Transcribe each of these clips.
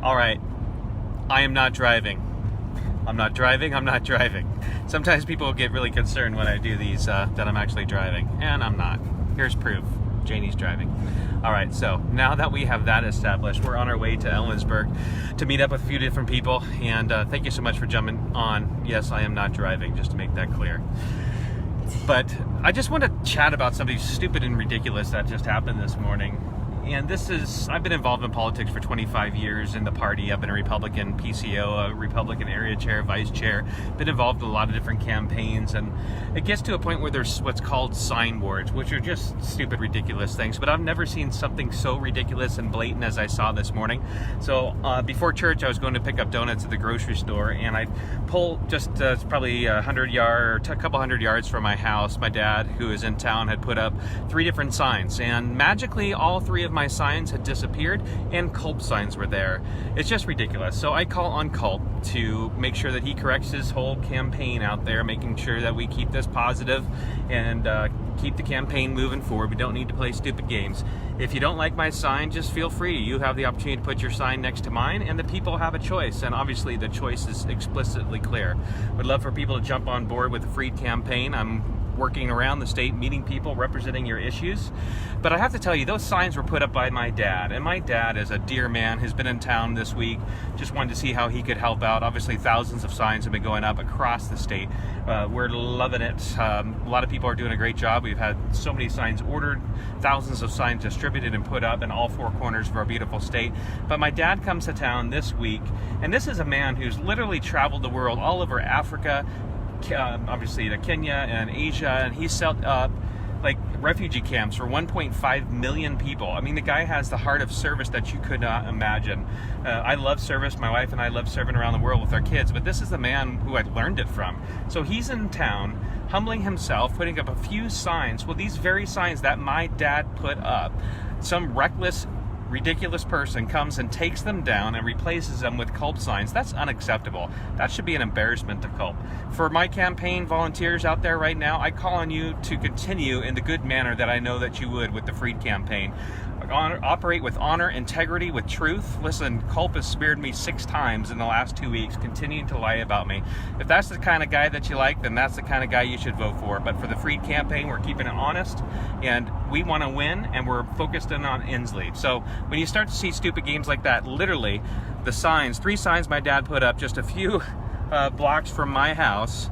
All right, I am not driving. I'm not driving. Sometimes people get really concerned when I do these that I'm actually driving, and I'm not. Here's proof. Janie's driving. All right, so now that we have that established, we're on our way to Ellensburg to meet up with a few different people, and thank you so much for jumping on. Yes, I am not driving, just to make that clear. But I just want to chat about something stupid and ridiculous that just happened this morning. And I've been involved in politics for 25 years in the party. I've been a Republican PCO, a Republican area chair, vice chair, been involved in a lot of different campaigns. And it gets to a point where there's what's called sign wars, which are just stupid, ridiculous things. But I've never seen something so ridiculous and blatant as I saw this morning. So before church, I was going to pick up donuts at the grocery store, and I pulled just probably a couple hundred yards from my house. My dad, who is in town, had put up 3 different signs, and magically all 3 of my signs had disappeared and Culp signs were there. It's just ridiculous. So I call on Culp to make sure that he corrects his whole campaign out there, making sure that we keep this positive and keep the campaign moving forward. We don't need to play stupid games. If you don't like my sign, just feel free. You have the opportunity to put your sign next to mine, and the people have a choice, and obviously the choice is explicitly clear. Would love for people to jump on board with the free campaign. I'm working around the state, meeting people, representing your issues. But I have to tell you, those signs were put up by my dad, and my dad is a dear man, has been in town this week, just wanted to see how he could help out. Obviously, thousands of signs have been going up across the state. We're loving it. A lot of people are doing a great job. We've had so many signs ordered, thousands of signs distributed and put up in all 4 corners of our beautiful state. But my dad comes to town this week, and this is a man who's literally traveled the world, all over Africa, obviously to Kenya and Asia, and he set up like refugee camps for 1.5 million people. I mean, the guy has the heart of service that you could not imagine. I love service. My wife and I love serving around the world with our kids, but this is the man who I learned it from. So he's in town, humbling himself, putting up a few signs. Well, these very signs that my dad put up, some reckless, ridiculous person comes and takes them down and replaces them with Culp signs. That's unacceptable. That should be an embarrassment to Culp. For my campaign volunteers out there right now, I call on you to continue in the good manner that I know that you would with the Freed campaign. Operate with honor, integrity, with truth. Listen, Culp has smeared me 6 times in the last 2 weeks, continuing to lie about me. If that's the kind of guy that you like, then that's the kind of guy you should vote for. But for the Freed campaign, we're keeping it honest, and we want to win, and we're focused in on Inslee. So when you start to see stupid games like that, literally, the signs, 3 signs my dad put up just a few blocks from my house,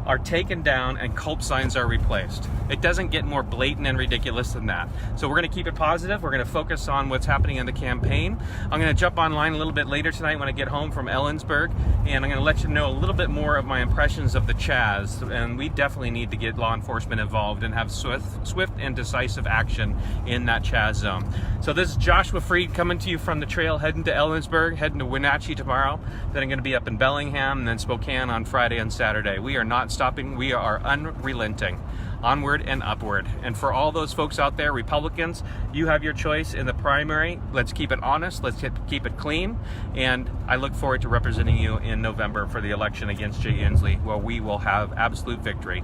are taken down and Culp signs are replaced. It doesn't get more blatant and ridiculous than that. So we're going to keep it positive. We're going to focus on what's happening in the campaign. I'm going to jump online a little bit later tonight when I get home from Ellensburg, and I'm going to let you know a little bit more of my impressions of the Chaz. And we definitely need to get law enforcement involved and have swift and decisive action in that Chaz zone. So this is Joshua Freed coming to you from the trail, heading to Ellensburg, heading to Wenatchee tomorrow. Then I'm going to be up in Bellingham and then Spokane on Friday and Saturday. We are not stopping. We are unrelenting. Onward and upward. And for all those folks out there, Republicans, you have your choice in the primary. Let's keep it honest. Let's keep it clean. And I look forward to representing you in November for the election against Jay Inslee, where we will have absolute victory.